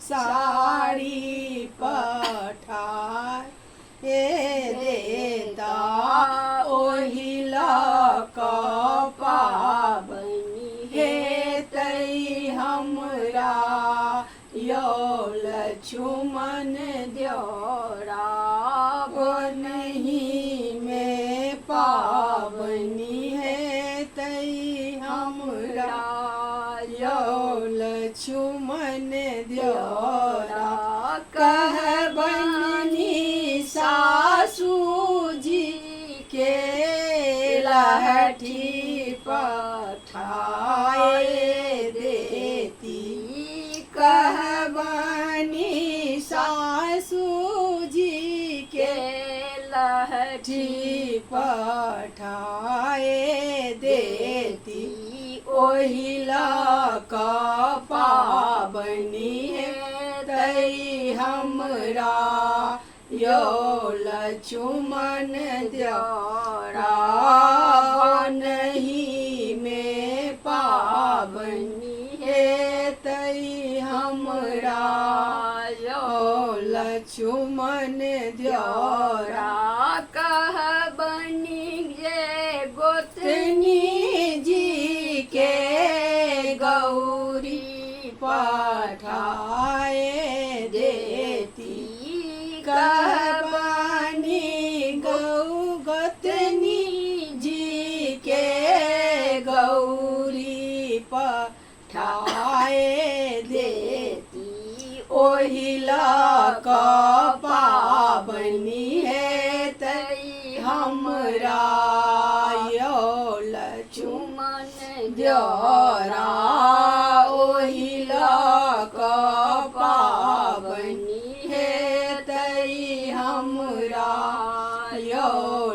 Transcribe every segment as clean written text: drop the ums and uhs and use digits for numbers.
साड़ी पठाए देता ओहिला का पाबनी हे तई हमरा यो लक्ष्मण द्योरा नहीं में पाबनी है तई हमरा यो लक्ष्मण द्योरा कह बनी सासू जी के लहठी पठाए देती कह बनी सासू जी के लहठी पठाए देती ओहिला का पाबनी है तई हमरा यो लक्ष्मण द्योरा नहीं में पाबनी है तई हमरा यो लक्ष्मण द्योरा कह बनी जे गोतनी जी के गौरी पठाए देती कह बनी गोतनी जी के गौरी पठाए देती ओहिला का पाबनी है तई हमरा यो लक्ष्मण द्योरा ओहिला का पाबनी है तई हमरा यो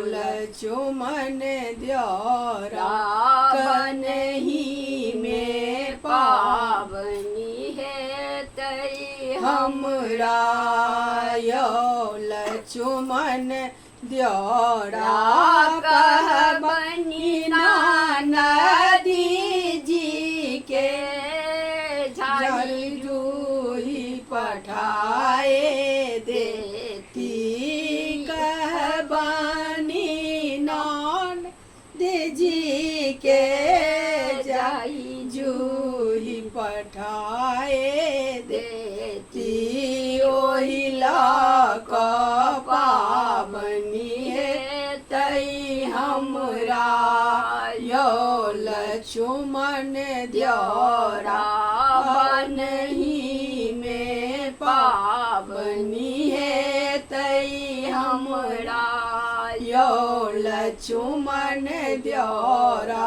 लक्ष्मण द्योरा कन्ही में पाबनी है तई हमरा यो लक्ष्मण द्योरा कह बनी नदी जी के झाड़ी रूही पठाए देती कह बनी जी के जाई जूही पठाए देती ओहिला का पाबनी है तई हमरा यो लक्ष्मण द्योरा नहीं में पाबनी है तई हमरा यो लक्ष्मण द्योरा।